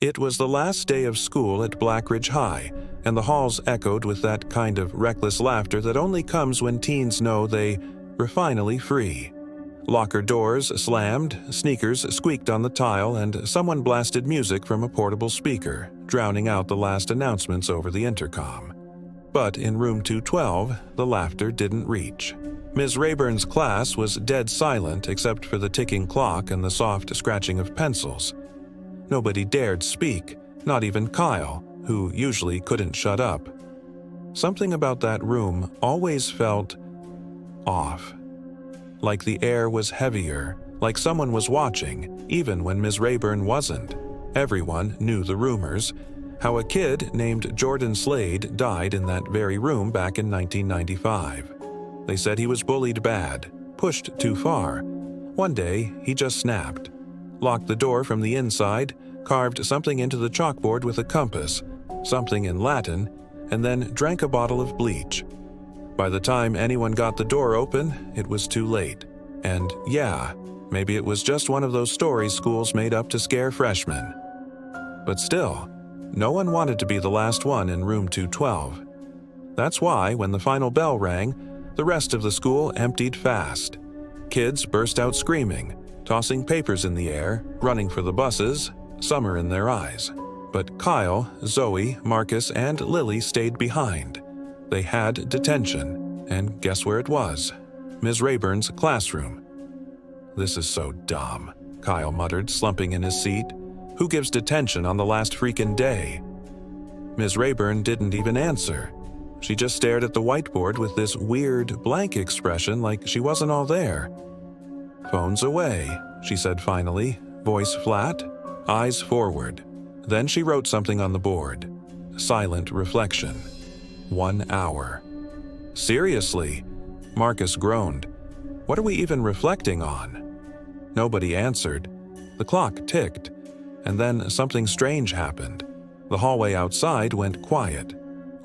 It was the last day of school at Blackridge High, and the halls echoed with that kind of reckless laughter that only comes when teens know they were finally free. Locker doors slammed, sneakers squeaked on the tile, and someone blasted music from a portable speaker, drowning out the last announcements over the intercom. But in room 212, the laughter didn't reach. Ms. Rayburn's class was dead silent except for the ticking clock and the soft scratching of pencils. Nobody dared speak, not even Kyle, who usually couldn't shut up. Something about that room always felt off. Like the air was heavier, like someone was watching, even when Ms. Rayburn wasn't. Everyone knew the rumors, how a kid named Jordan Slade died in that very room back in 1995. They said he was bullied bad, pushed too far. One day, he just snapped, locked the door from the inside, carved something into the chalkboard with a compass, something in Latin, and then drank a bottle of bleach. By the time anyone got the door open, it was too late. And yeah, maybe it was just one of those stories schools made up to scare freshmen. But still, no one wanted to be the last one in room 212. That's why, when the final bell rang, the rest of the school emptied fast. Kids burst out screaming, tossing papers in the air, running for the buses, summer in their eyes. But Kyle, Zoe, Marcus, and Lily stayed behind. They had detention, and guess where it was? Ms. Rayburn's classroom. "This is so dumb," Kyle muttered, slumping in his seat. "Who gives detention on the last freaking day?" Ms. Rayburn didn't even answer. She just stared at the whiteboard with this weird, blank expression like she wasn't all there. "Phones away," she said finally, voice flat, eyes forward. Then she wrote something on the board. Silent reflection. 1 hour. "Seriously?" Marcus groaned. "What are we even reflecting on?" Nobody answered. The clock ticked, and then something strange happened. The hallway outside went quiet,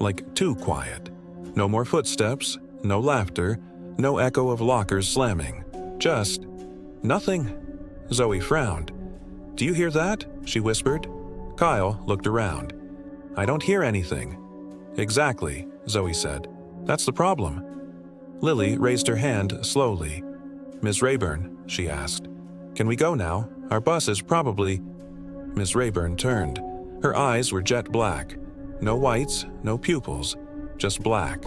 like too quiet. No more footsteps, no laughter, no echo of lockers slamming. Just nothing. Zoe frowned. "Do you hear that?" she whispered. Kyle looked around. "I don't hear anything." "Exactly," Zoe said. "That's the problem." Lily raised her hand slowly. "Ms. Rayburn," she asked, "can we go now? Our bus is probably—" Ms. Rayburn turned. Her eyes were jet black. No whites, no pupils, just black,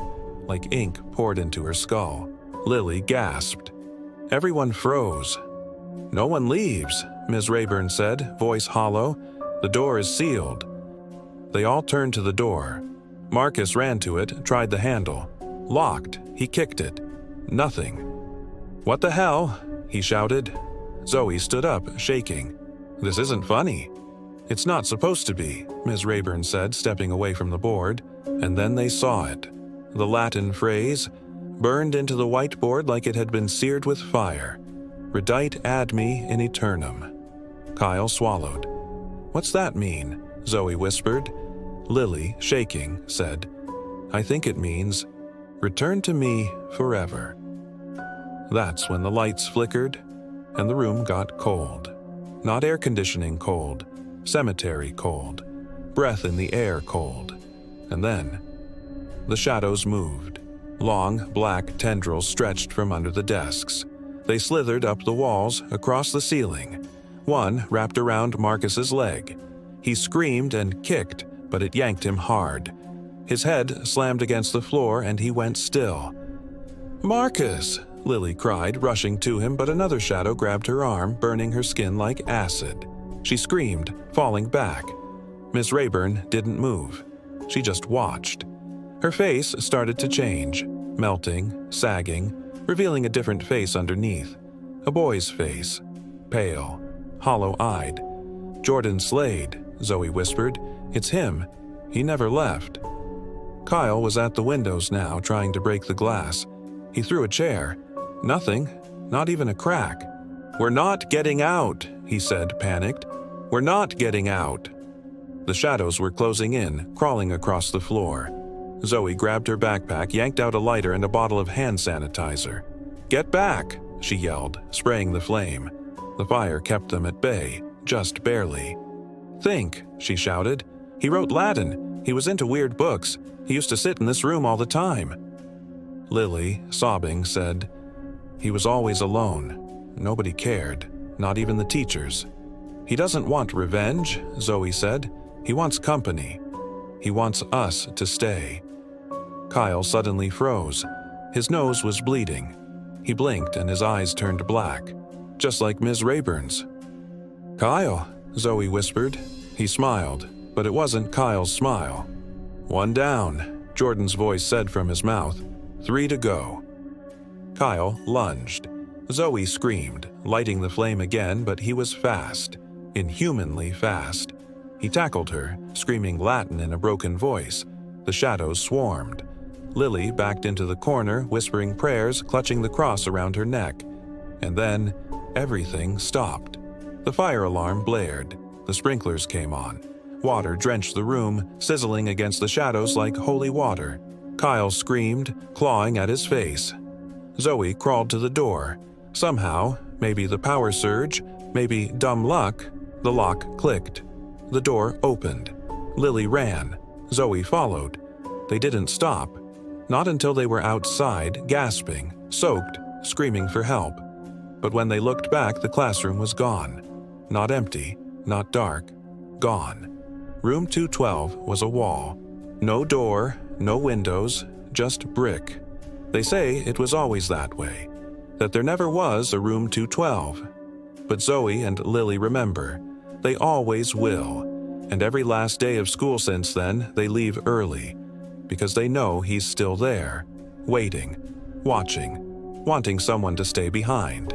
like ink poured into her skull. Lily gasped. Everyone froze. "No one leaves," Ms. Rayburn said, voice hollow. "The door is sealed." They all turned to the door. Marcus ran to it, tried the handle. Locked. He kicked it. Nothing. "What the hell?" he shouted. Zoe stood up, shaking. "This isn't funny." "It's not supposed to be," Ms. Rayburn said, stepping away from the board. And then they saw it. The Latin phrase, burned into the whiteboard like it had been seared with fire. "Redite ad me in aeternum." Kyle swallowed. "What's that mean?" Zoe whispered. Lily, shaking, said, "I think it means, return to me forever." That's when the lights flickered, and the room got cold. Not air conditioning cold, cemetery cold, breath in the air cold. And then, the shadows moved. Long, black tendrils stretched from under the desks. They slithered up the walls, across the ceiling. One wrapped around Marcus's leg. He screamed and kicked, but it yanked him hard. His head slammed against the floor and he went still. "Marcus!" Lily cried, rushing to him, but another shadow grabbed her arm, burning her skin like acid. She screamed, falling back. Miss Rayburn didn't move. She just watched. Her face started to change, melting, sagging, revealing a different face underneath. A boy's face. Pale, hollow-eyed. "Jordan Slade," Zoe whispered. "It's him. He never left." Kyle was at the windows now, trying to break the glass. He threw a chair. Nothing, not even a crack. "We're not getting out," he said, panicked. "We're not getting out." The shadows were closing in, crawling across the floor. Zoe grabbed her backpack, yanked out a lighter and a bottle of hand sanitizer. "Get back!" she yelled, spraying the flame. The fire kept them at bay, just barely. "Think," she shouted. "He wrote Latin. He was into weird books. He used to sit in this room all the time." Lily, sobbing, said, "He was always alone. Nobody cared, not even the teachers." "He doesn't want revenge," Zoe said. "He wants company. He wants us to stay." Kyle suddenly froze. His nose was bleeding. He blinked and his eyes turned black, just like Ms. Rayburn's. "Kyle," Zoe whispered. He smiled, but it wasn't Kyle's smile. "One down," Jordan's voice said from his mouth. 3 to go. Kyle lunged. Zoe screamed, lighting the flame again, but he was fast, inhumanly fast. He tackled her, screaming Latin in a broken voice. The shadows swarmed. Lily backed into the corner, whispering prayers, clutching the cross around her neck. And then, everything stopped. The fire alarm blared. The sprinklers came on. Water drenched the room, sizzling against the shadows like holy water. Kyle screamed, clawing at his face. Zoe crawled to the door. Somehow, maybe the power surge, maybe dumb luck, the lock clicked. The door opened. Lily ran. Zoe followed. They didn't stop. Not until they were outside, gasping, soaked, screaming for help. But when they looked back, the classroom was gone. Not empty, not dark, gone. Room 212 was a wall. No door, no windows, just brick. They say it was always that way, that there never was a room 212. But Zoe and Lily remember. They always will. And every last day of school since then, they leave early, because they know he's still there, waiting, watching, wanting someone to stay behind.